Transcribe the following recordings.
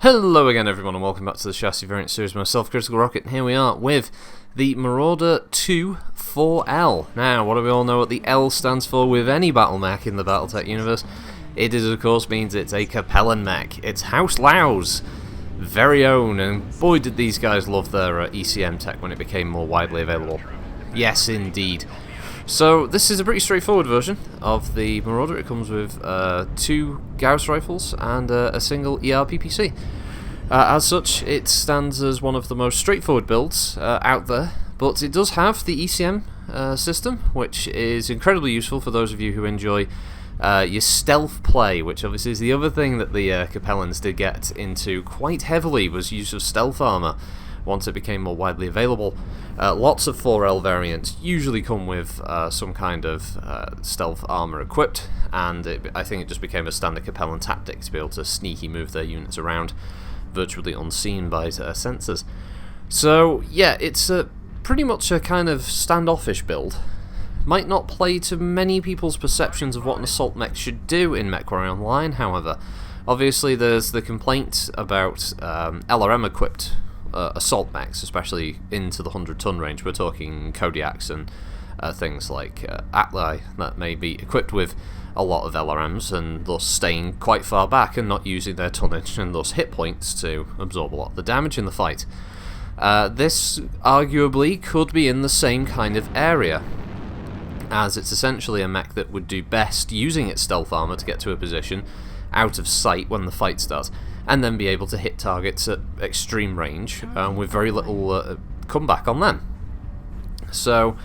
Hello again everyone and welcome back to the Chassis Variant Series, myself, Critical Rocket, and here we are with the Marauder II-4L. Now, what do we all know what the L stands for with any battle mech in the Battletech universe? It is, of course, means it's a Capellan mech. It's House Liao's very own, and boy did these guys love their ECM tech when it became more widely available. Yes, indeed. So this is a pretty straightforward version of the Marauder. It comes with 2 Gauss rifles and a single ER PPC. As such, it stands as one of the most straightforward builds out there, but it does have the ECM system, which is incredibly useful for those of you who enjoy your stealth play, which obviously is the other thing that the Capellans did get into quite heavily, was use of stealth armour once it became more widely available. Lots of 4L variants usually come with some kind of stealth armour equipped, and I think it just became a standard Capellan tactic to be able to sneaky move their units around virtually unseen by sensors. So yeah, it's pretty much a kind of standoffish build. Might not play to many people's perceptions of what an assault mech should do in MechWarrior Online, however. Obviously there's the complaint about LRM equipped assault mechs, especially into the 100-ton range. We're talking Kodiaks and things like Atli that may be equipped with a lot of LRMs and thus staying quite far back and not using their tonnage and thus hit points to absorb a lot of the damage in the fight. This arguably could be in the same kind of area, as it's essentially a mech that would do best using its stealth armor to get to a position out of sight when the fight starts, and then be able to hit targets at extreme range with very little comeback on them. So,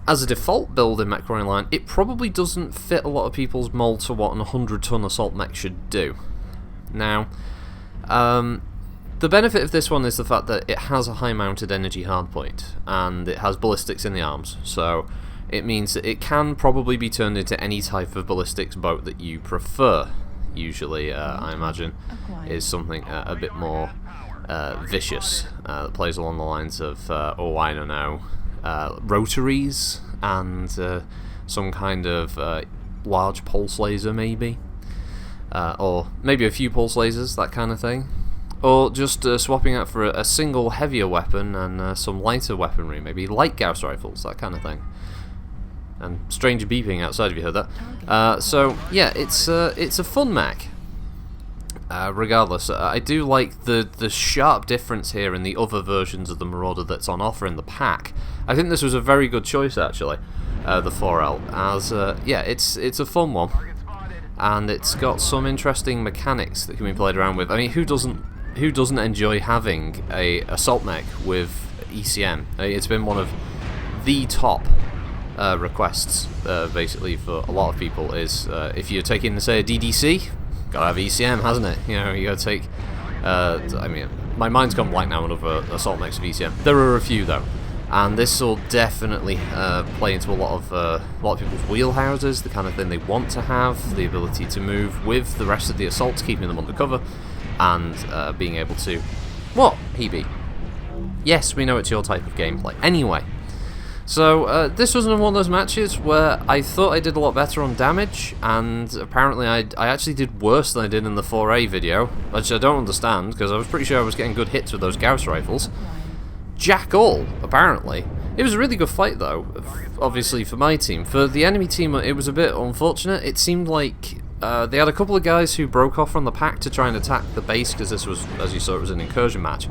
as a default build in MechWarrior Online, it probably doesn't fit a lot of people's mold to what an 100-ton assault mech should do. Now, the benefit of this one is the fact that it has a high-mounted energy hardpoint, and it has ballistics in the arms, so it means that it can probably be turned into any type of ballistics boat that you prefer. Usually, I imagine, is something a bit more vicious, that plays along the lines of, I don't know, rotaries and some kind of large pulse laser, maybe, or maybe a few pulse lasers, that kind of thing, or just swapping out for a single heavier weapon and some lighter weaponry, maybe light Gauss rifles, that kind of thing. And strange beeping outside, if you heard that. So yeah, it's a fun mech. Regardless, I do like the sharp difference here in the other versions of the Marauder that's on offer in the pack. I think this was a very good choice, actually, the 4L, as yeah, it's a fun one, and it's got some interesting mechanics that can be played around with. I mean, who doesn't enjoy having a assault mech with ECM? It's been one of the top requests, basically, for a lot of people, is if you're taking, say, a DDC, gotta have ECM, hasn't it? You know, you gotta take, I mean, my mind's gone blank now on other assault mechs of ECM. There are a few, though, and this will definitely play into a lot of people's wheelhouses, the kind of thing they want to have, the ability to move with the rest of the assaults, keeping them under cover, and being able to... What, PB? Yes, we know it's your type of gameplay. Anyway, so this was one of those matches where I thought I did a lot better on damage, and apparently I actually did worse than I did in the 4A video, which I don't understand, because I was pretty sure I was getting good hits with those Gauss rifles. Jack all, apparently. It was a really good fight, though, obviously, for my team. For the enemy team, it was a bit unfortunate. It seemed like they had a couple of guys who broke off from the pack to try and attack the base, because this was, as you saw, it was an incursion match.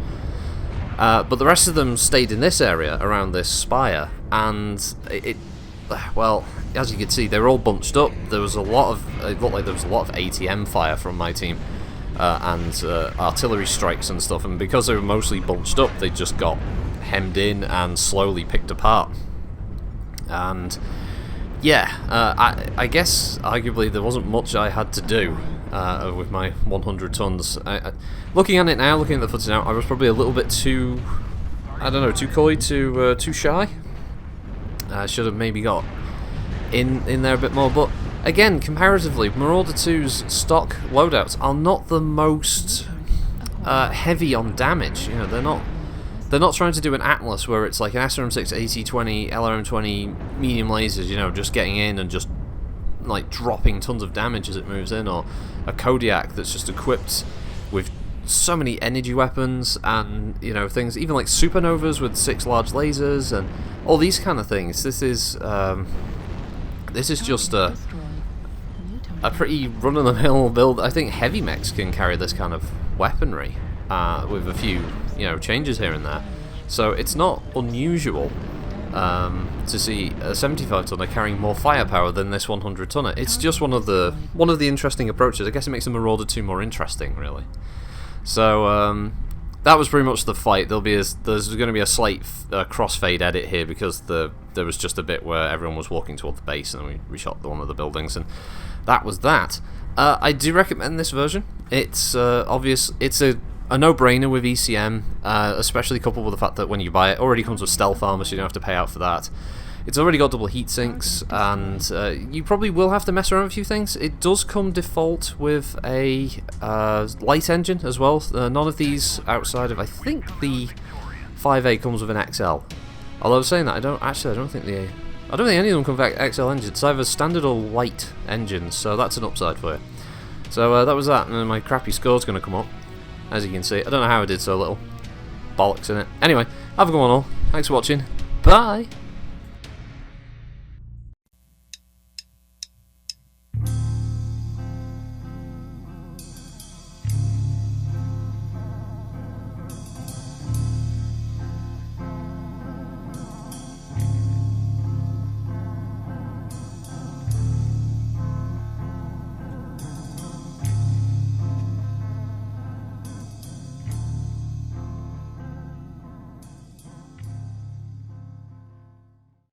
But the rest of them stayed in this area around this spire, and well, as you can see, they were all bunched up. There was a lot of, it looked like there was a lot of ATM fire from my team, and artillery strikes and stuff, and because they were mostly bunched up, they just got hemmed in and slowly picked apart. And yeah, I guess arguably there wasn't much I had to do with my 100 tons. Looking at it now, looking at the footage now, I was probably a little bit too, I don't know, too coy, too shy. I should have maybe got in there a bit more, but again, comparatively, Marauder 2's stock loadouts are not the most heavy on damage. You know, they're not trying to do an Atlas where it's like an SRM6, AC-20, LRM-20 medium lasers, you know, just getting in and just like dropping tons of damage as it moves in, or a Kodiak that's just equipped with so many energy weapons and, you know, things, even like supernovas with 6 large lasers and all these kind of things. This is just a pretty run-of-the-mill build. I think heavy mechs can carry this kind of weaponry with a few, you know, changes here and there. So it's not unusual to see a 75-tonner carrying more firepower than this 100-tonner. It's just one of the interesting approaches. I guess it makes the Marauder II more interesting, really. So that was pretty much the fight. There's going to be a slight crossfade edit here because there was just a bit where everyone was walking toward the base, and we shot one of the buildings, and that was that. I do recommend this version. It's obvious. It's a no-brainer with ECM, especially coupled with the fact that when you buy it, it already comes with stealth armor, so you don't have to pay out for that. It's already got double heat sinks, and you probably will have to mess around with a few things. It does come default with a light engine as well. None of these outside of, I think the 5A comes with an XL. Although saying that, I don't think any of them come with XL engines. It's either standard or light engines, so that's an upside for you. So that was that, and my crappy score's going to come up, as you can see. I don't know how I did so little. Bollocks in it. Anyway, have a good one all. Thanks for watching. Bye!